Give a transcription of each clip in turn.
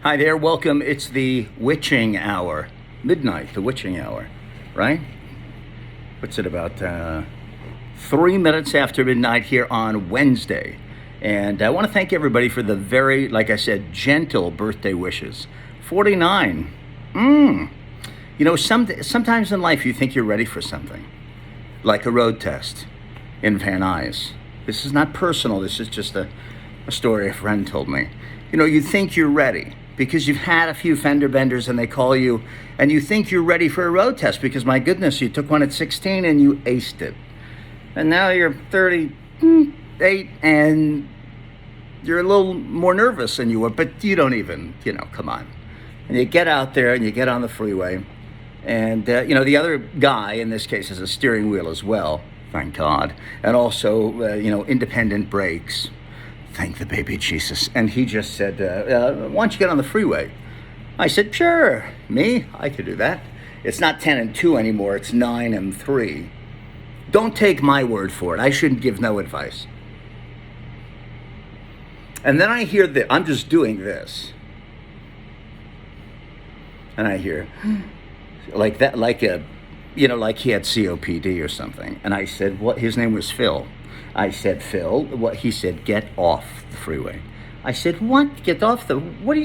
Hi there, welcome. It's the witching hour, midnight, the witching hour, right? What's it about? 3 minutes after midnight here on Wednesday. And I want to thank everybody for the very, like I said, gentle birthday wishes. 49. Sometimes in life you think you're ready for something, like a road test in Van Nuys. This is not personal, this is just a story a friend told me. You think you're ready because you've had a few fender benders and they call you and you think you're ready for a road test because, my goodness, you took one at 16 and you aced it. And now you're 38 and you're a little more nervous than you were, but you don't even, come on. And you get out there and you get on the freeway and, the other guy in this case has a steering wheel as well, thank God, and also, independent brakes. Thank the baby Jesus. And he just said, why don't you get on the freeway? I said, sure. Me? I could do that. It's not 10 and 2 anymore. It's 9 and 3. Don't take my word for it. I shouldn't give no advice. And then I hear that I'm just doing this. And I hear like that, like he had COPD or something. And I said, what? His name was Phil. I said, Phil, what? He said, get off the freeway. I said, what? Get off the, what?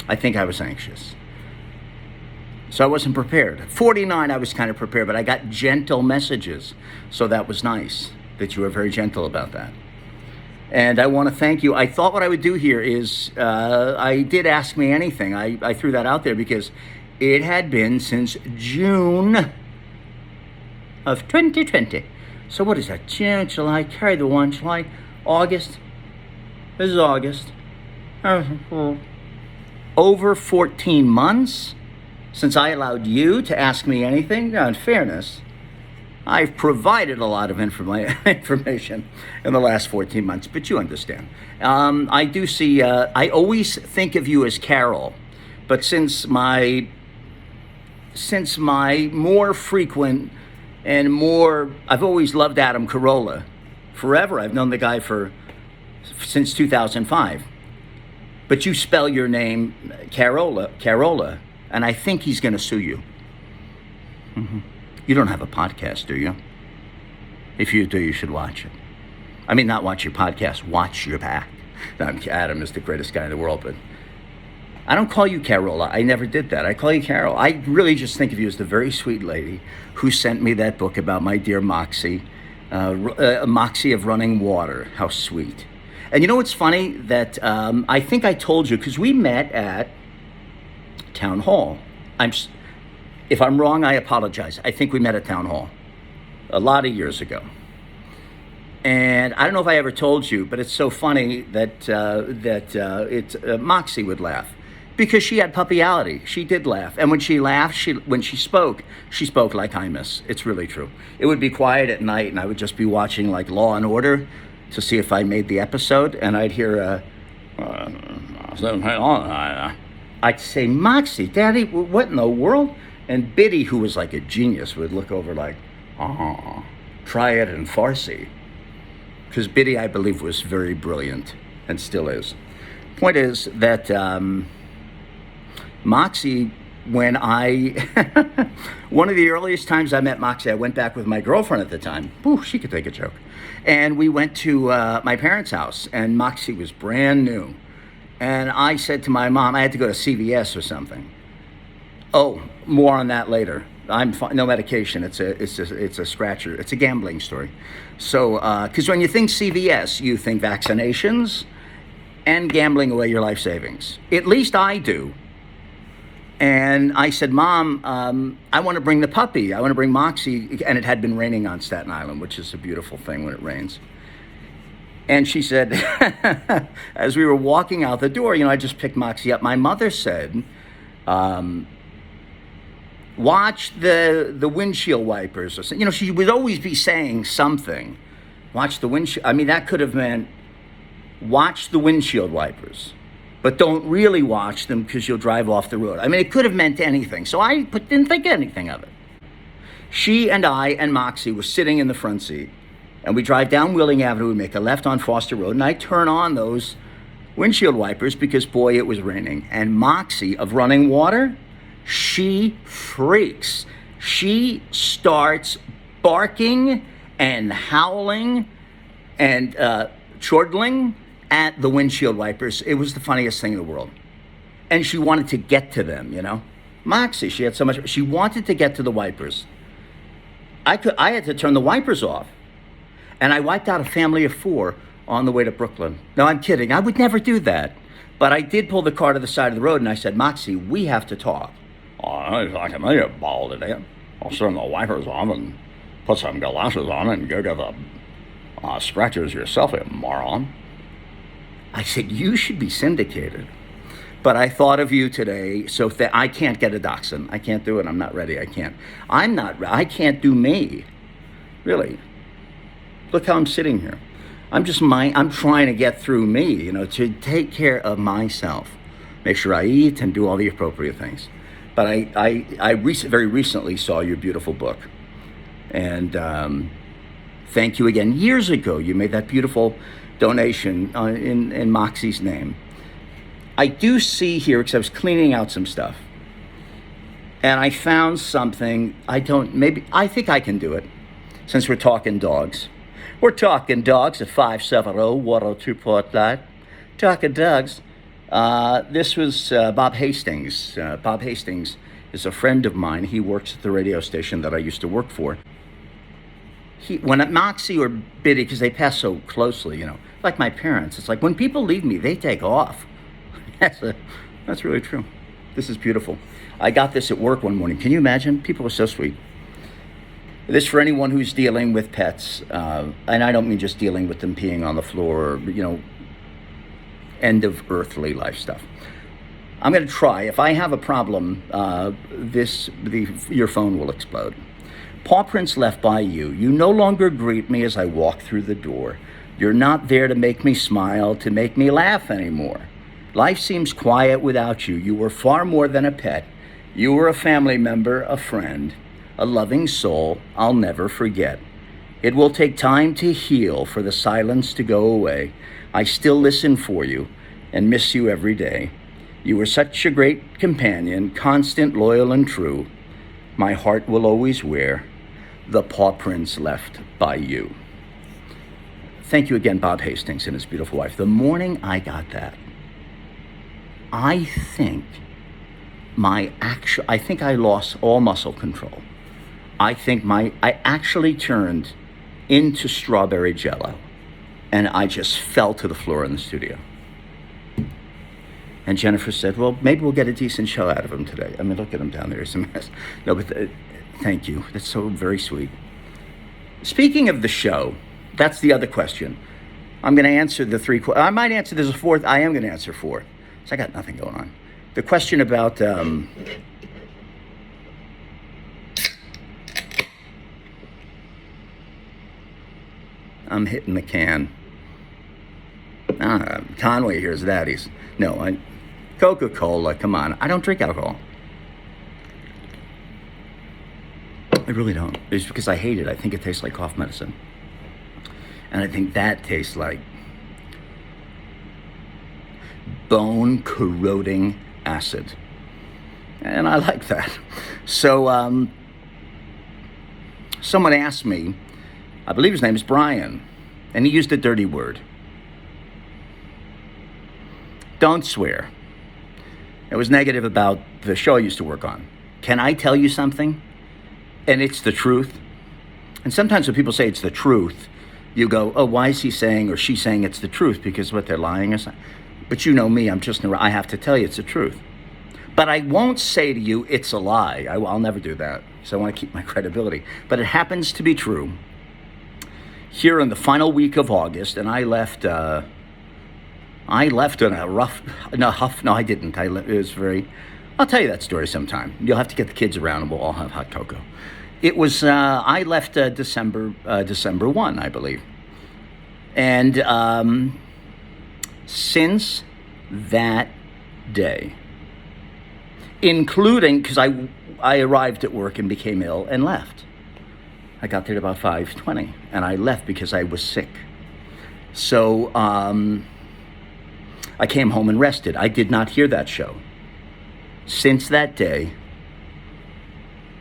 I think I was anxious. So I wasn't prepared. 49, I was kind of prepared, but I got gentle messages. So that was nice that you were very gentle about that. And I want to thank you. I thought what I would do here is, I did Ask Me Anything. I threw that out there because it had been since June of 2020. So what is that? June, July, carry the 1, July, August. This is August. Over 14 months since I allowed you to ask me anything. Now, in fairness, I've provided a lot of information in the last 14 months, but you understand. I do see, I always think of you as Carol, but since my more frequent and more, I've always loved Adam Carolla. Forever, I've known the guy since 2005. But you spell your name Carolla, and I think he's going to sue you. Mm-hmm. You don't have a podcast, do you? If you do, you should watch it. I mean, not watch your podcast, watch your back. Adam is the greatest guy in the world, but I don't call you Carolla. I never did that. I call you Carol. I really just think of you as the very sweet lady who sent me that book about my dear Moxie, Moxie of Running Water. How sweet. And you know what's funny? That I think I told you, because we met at Town Hall. If I'm wrong, I apologize. I think we met at Town Hall a lot of years ago. And I don't know if I ever told you, but it's so funny that Moxie would laugh because she had puppyality. She did laugh. And when she laughed, when she spoke like Imus. It's really true. It would be quiet at night and I would just be watching like Law and Order to see if I made the episode. And I'd hear, I'd say, Moxie, Daddy, what in the world? And Biddy, who was like a genius, would look over like, try it in Farsi. Because Biddy, I believe, was very brilliant and still is. Point is that Moxie, when one of the earliest times I met Moxie, I went back with my girlfriend at the time. Ooh, she could take a joke. And we went to my parents' house, and Moxie was brand new. And I said to my mom, I had to go to CVS or something. Oh, more on that later. I'm fine, no medication. It's a scratcher. It's a gambling story. So, because when you think CVS, you think vaccinations and gambling away your life savings. At least I do. And I said, Mom, I want to bring the puppy. I want to bring Moxie. And it had been raining on Staten Island, which is a beautiful thing when it rains. And she said, as we were walking out the door, I just picked Moxie up. My mother said, watch the windshield wipers. Or something. She would always be saying something. Watch the windshield. I mean, that could have meant watch the windshield wipers. But don't really watch them because you'll drive off the road. I mean, it could have meant anything. So I didn't think anything of it. She and I and Moxie were sitting in the front seat. And we drive down Wheeling Avenue, we make a left on Foster Road, and I turn on those windshield wipers because, boy, it was raining. And Moxie of Running Water, she freaks. She starts barking and howling and chortling at the windshield wipers. It was the funniest thing in the world. And she wanted to get to them, you know. Moxie, she had so much, she wanted to get to the wipers. I had to turn the wipers off. And I wiped out a family of 4 on the way to Brooklyn. No, I'm kidding. I would never do that. But I did pull the car to the side of the road and I said, Moxie, we have to talk. Oh, I can make it ball today. I'll turn the wipers on and put some glasses on and go get the scratchers yourself, you moron. I said, you should be syndicated. But I thought of you today, so I can't get a dachshund. I can't do it. I'm not ready. I can't. I can't do me. Really. Look how I'm sitting here. I'm trying to get through me, you know, to take care of myself. Make sure I eat and do all the appropriate things. But I very recently saw your beautiful book. And thank you again. Years ago, you made that beautiful donation in Moxie's name. I do see here, because I was cleaning out some stuff, and I found something. I think I can do it, since we're talking dogs. We're talking dogs at 570-102 Portland. Talking dogs. This was Bob Hastings. Bob Hastings is a friend of mine. He works at the radio station that I used to work for. When Moxie or Biddy, because they pass so closely, you know, like my parents, it's like when people leave me, they take off. That's really true. This is beautiful. I got this at work one morning. Can you imagine? People are so sweet. This for anyone who's dealing with pets, and I don't mean just dealing with them peeing on the floor, or, you know, end of earthly life stuff. I'm going to try. If I have a problem, your phone will explode. Paw prints left by you. You no longer greet me as I walk through the door. You're not there to make me smile, to make me laugh anymore. Life seems quiet without you. You were far more than a pet. You were a family member, a friend, a loving soul I'll never forget. It will take time to heal, for the silence to go away. I still listen for you and miss you every day. You were such a great companion, constant, loyal, and true. My heart will always wear the paw prints left by you. Thank you again, Bob Hastings and his beautiful wife. The morning I got that, I think I lost all muscle control. I actually turned into strawberry jello, and I just fell to the floor in the studio. And Jennifer said, well, maybe we'll get a decent show out of him today. I mean, look at him down there. It's a mess. No, but thank you. That's so very sweet. Speaking of the show, that's the other question. I'm going to answer the 3. I might answer, there's a 4th. I am going to answer 4. So I got nothing going on. The question about I'm hitting the can. Conway hears that. Coca-Cola, come on. I don't drink alcohol. I really don't. It's because I hate it. I think it tastes like cough medicine. And I think that tastes like bone-corroding acid. And I like that. So someone asked me, I believe his name is Brian, and he used a dirty word. Don't swear. It was negative about the show I used to work on. Can I tell you something? And it's the truth. And sometimes when people say it's the truth, you go, oh, why is he saying or she saying it's the truth? Because what, they're lying or something? But you know me, I have to tell you it's the truth. But I won't say to you it's a lie. I'll never do that, because I want to keep my credibility. But it happens to be true. Here in the final week of August, and I left on a rough, no, I didn't. It was I'll tell you that story sometime. You'll have to get the kids around and we'll all have hot cocoa. It was, I left December 1, I believe. And since that day, including, because I arrived at work and became ill and left. I got there at about 5:20, and I left because I was sick. So I came home and rested. I did not hear that show. Since that day,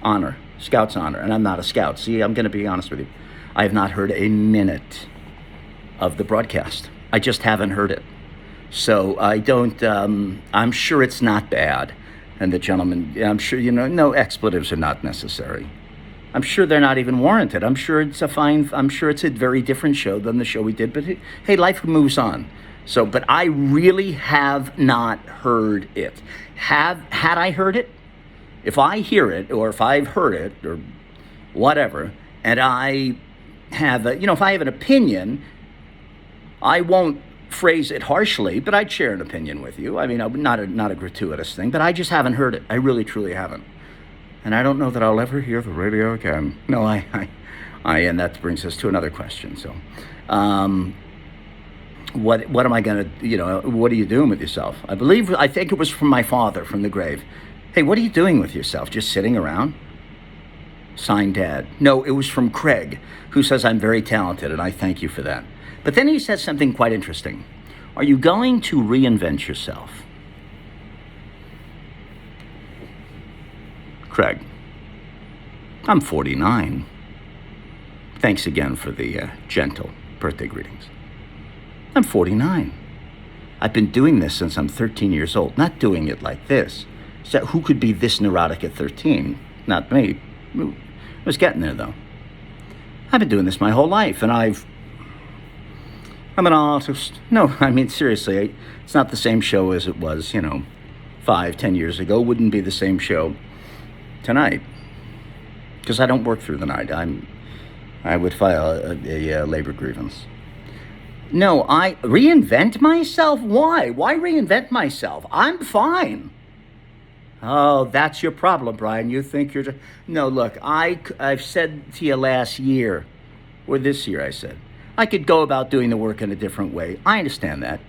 honor, Scout's honor, and I'm not a Scout. See, I'm going to be honest with you. I have not heard a minute of the broadcast. I just haven't heard it. So I don't, I'm sure it's not bad. And the gentleman, I'm sure, no expletives are not necessary. I'm sure they're not even warranted. I'm sure it's a very different show than the show we did. But hey, life moves on. So, but I really have not heard it. Had I heard it? If I hear it, or if I've heard it, or whatever, and I have, if I have an opinion, I won't phrase it harshly, but I'd share an opinion with you. I mean, not a gratuitous thing, but I just haven't heard it. I really, truly haven't. And I don't know that I'll ever hear the radio again. No, and that brings us to another question. So, what am I going to, what are you doing with yourself? I think it was from my father from the grave. Hey, what are you doing with yourself? Just sitting around? Signed, Dad. No, it was from Craig, who says I'm very talented, and I thank you for that. But then he says something quite interesting. Are you going to reinvent yourself? Craig, I'm 49. Thanks again for the gentle birthday greetings. I'm 49. I've been doing this since I'm 13 years old. Not doing it like this. So who could be this neurotic at 13? Not me. I was getting there, though. I've been doing this my whole life, and I'm an artist. No, I mean, seriously, it's not the same show as it was, 5-10 years ago. Wouldn't be the same show tonight, because I don't work through the night. I would file a labor grievance. No, I reinvent myself? Why? Why reinvent myself? I'm fine. Oh, that's your problem, Brian. You think you're... No, look, I've said to you last year, or this year I said, I could go about doing the work in a different way. I understand that.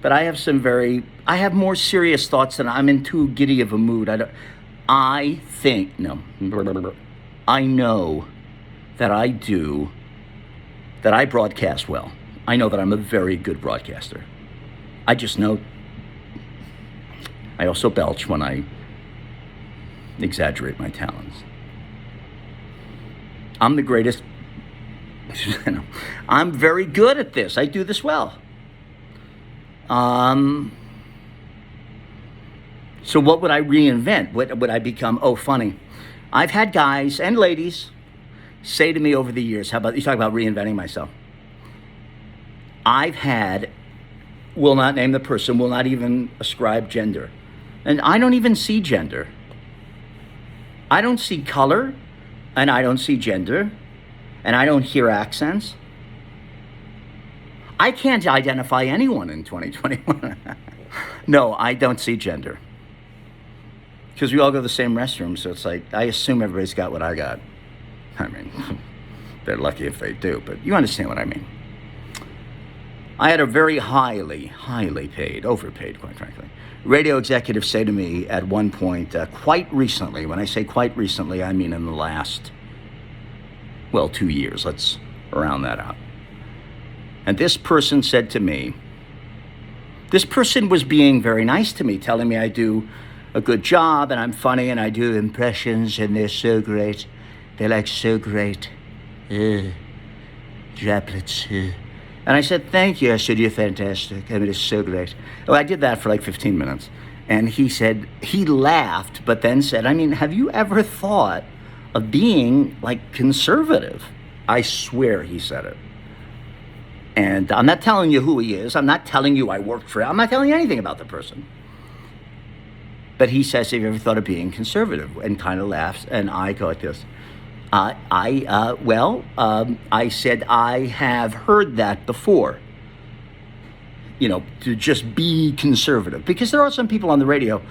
But I have more serious thoughts than I'm in too giddy of a mood. I know that I broadcast well. I know that I'm a very good broadcaster. I just know I also belch when I exaggerate my talents. I'm the greatest. I'm very good at this. I do this well. So what would I reinvent? What would I become? Oh, funny. I've had guys and ladies say to me over the years, how about, you talk about reinventing myself. I've had, will not name the person, will not even ascribe gender. And I don't even see gender. I don't see color, and I don't see gender, and I don't hear accents. I can't identify anyone in 2021. No, I don't see gender. Because we all go to the same restroom, so it's like, I assume everybody's got what I got. I mean, they're lucky if they do, but you understand what I mean. I had a very highly paid, overpaid, quite frankly, radio executive say to me at one point, quite recently, when I say quite recently, I mean in the last, 2 years, let's round that out. And this person said to me, this person was being very nice to me, telling me I do a good job and I'm funny and I do impressions and they're so great. They're like so great. Droplets. And I said, thank you. I said, you're fantastic. I mean, it's so great. Oh, I did that for like 15 minutes. And he said, he laughed, but then said, I mean, have you ever thought of being like conservative? I swear he said it. And I'm not telling you who he is. I'm not telling you I worked for him. I'm not telling you anything about the person. But he says, have you ever thought of being conservative? And kind of laughs. And I go like this. I said, I have heard that before. To just be conservative. Because there are some people on the radio,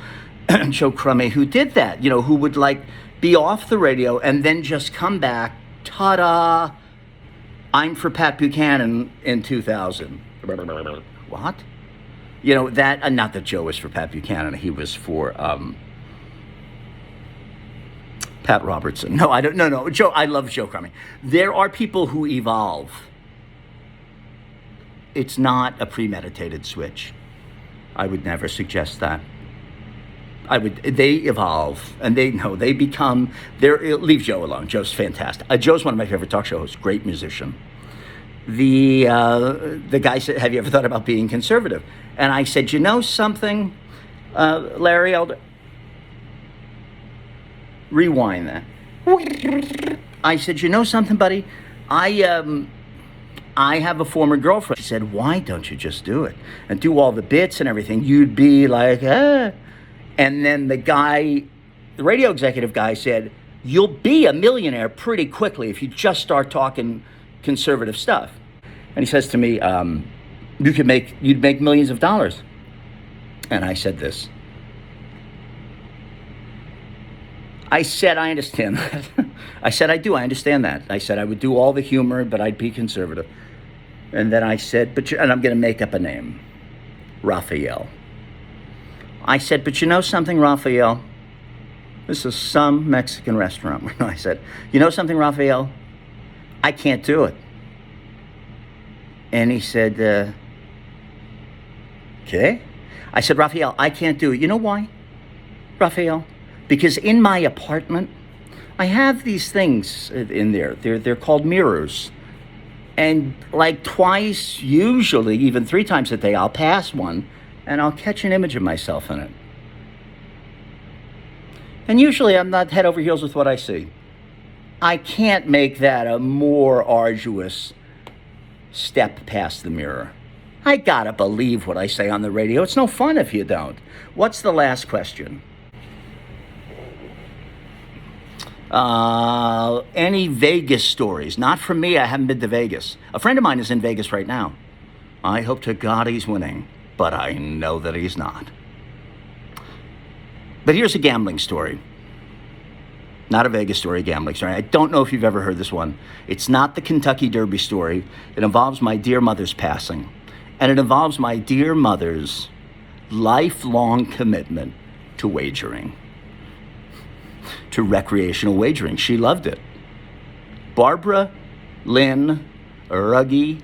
Joe Crummey, who did that, who would like be off the radio and then just come back, ta-da, I'm for Pat Buchanan in 2000. What? That, not that Joe was for Pat Buchanan, he was for Pat Robertson. No, I don't. No. Joe, I love Joe Crumming. There are people who evolve. It's not a premeditated switch. I would never suggest that. They evolve, and they become, leave Joe alone. Joe's fantastic. Joe's one of my favorite talk show hosts, great musician. The guy said, have you ever thought about being conservative? And I said, you know something, Larry, rewind that. I said, you know something, buddy? I have a former girlfriend. She said, why don't you just do it and do all the bits and everything? You'd be like, ah. And then the radio executive guy said, you'll be a millionaire pretty quickly if you just start talking conservative stuff. And he says to me, you'd make millions of dollars. And I said this. I said, I understand that. I said, I understand that. I said, I would do all the humor, but I'd be conservative. And then I said, and I'm going to make up a name, Raphael. I said, but you know something, Raphael? This is some Mexican restaurant. I said, you know something, Raphael? I can't do it. And he said, okay. I said, Raphael, I can't do it. You know why, Raphael? Because in my apartment, I have these things in there. They're called mirrors. And like twice, usually even 3 times a day, I'll pass one and I'll catch an image of myself in it. And usually I'm not head over heels with what I see. I can't make that a more arduous step past the mirror. I gotta believe what I say on the radio. It's no fun if you don't. What's the last question? Any Vegas stories? Not from me. I haven't been to Vegas. A friend of mine is in Vegas right now. I hope to God he's winning, but I know that he's not. But here's a gambling story. Not a Vegas story, a gambling story. I don't know if you've ever heard this one. It's not the Kentucky Derby story. It involves my dear mother's passing. And it involves my dear mother's lifelong commitment to wagering. To recreational wagering. She loved it. Barbara Lynn Ruggie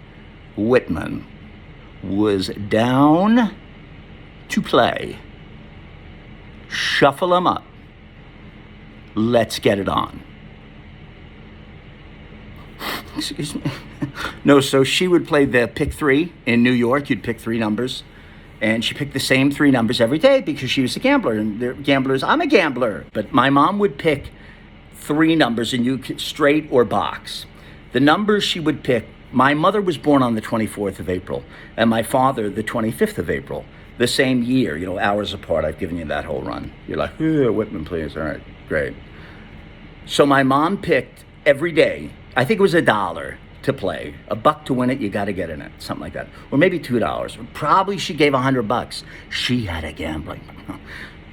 Whitman was down to play. Shuffle 'em up. Let's get it on. Excuse me. No, so she would play the pick 3 in New York. You'd pick 3 numbers. And she picked the same 3 numbers every day because she was a gambler. And they're gamblers, I'm a gambler. But my mom would pick 3 numbers and you could straight or box. The numbers she would pick, my mother was born on the 24th of April and my father the 25th of April. The same year, hours apart. I've given you that whole run. You're like, Whitman, please. All right, great. So my mom picked every day, I think it was $1 to play. $1 to win it, you got to get in it, something like that. Or maybe $2. Probably she gave $100. She had a gambling.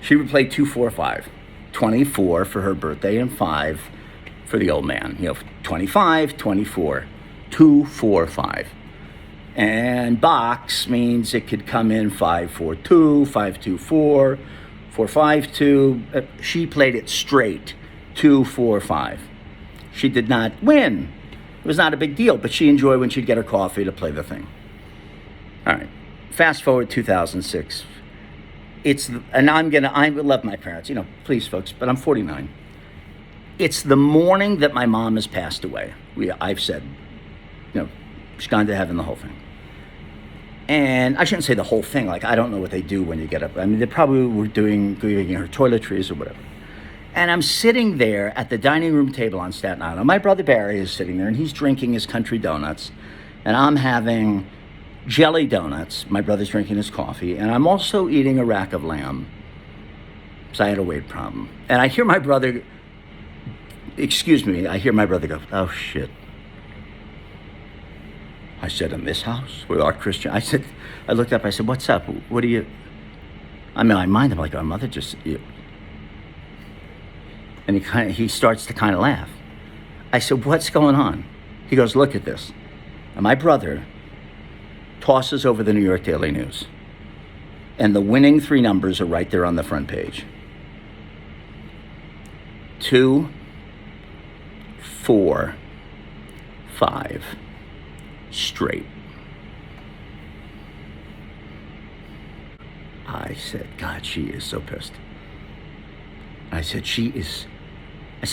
She would play 2, 4, 5. 24 for her birthday and 5 for the old man. 25, 24, 2, 4, 5. And box means it could come in 5, 4, 2, 5, 2, 4, 4, 5, 2. She played it straight, 2, 4, 5. She did not win. It was not a big deal, but she enjoyed when she'd get her coffee to play the thing. All right, fast forward 2006. I love my parents, please folks, but I'm 49. It's the morning that my mom has passed away. I've said, she's gone to heaven, the whole thing. And I shouldn't say the whole thing, I don't know what they do when you get up. I mean, they probably were giving her toiletries or whatever. And I'm sitting there at the dining room table on Staten Island. My brother Barry is sitting there, and he's drinking his country donuts. And I'm having jelly donuts. My brother's drinking his coffee. And I'm also eating a rack of lamb. So I had a weight problem. And I hear my brother, go, oh, shit. I said, in this house with our Christian? I looked up, I said, what's up? What do you? I mean, I mind him like our mother just. And he starts to kind of laugh. I said, what's going on? He goes, look at this. And my brother tosses over the New York Daily News. And the winning 3 numbers are right there on the front page. 2, 4, 5, straight. I said, God, she is so pissed. I said,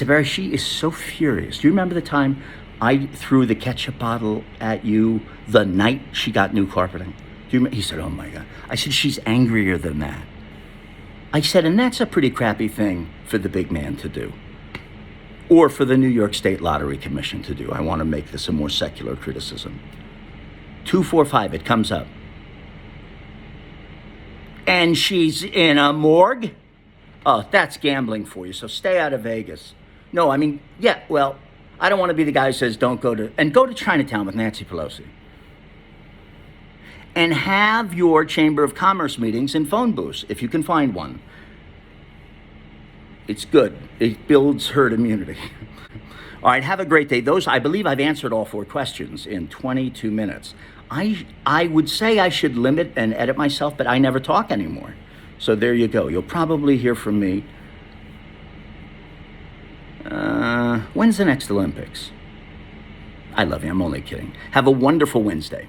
Barry, she is so furious. Do you remember the time I threw the ketchup bottle at you the night she got new carpeting? He said, oh my God. I said, she's angrier than that. I said, and that's a pretty crappy thing for the big man to do. Or for the New York State Lottery Commission to do. I want to make this a more secular criticism. 2, 4, 5, it comes up. And she's in a morgue? Oh, that's gambling for you, so stay out of Vegas. No, I mean, yeah, well, I don't want to be the guy who says don't go to Chinatown with Nancy Pelosi. And have your Chamber of Commerce meetings in phone booths, if you can find one. It's good. It builds herd immunity. All right, have a great day. I believe I've answered all 4 questions in 22 minutes. I would say I should limit and edit myself, but I never talk anymore. So there you go. You'll probably hear from me. When's the next Olympics? I love you. I'm only kidding. Have a wonderful Wednesday.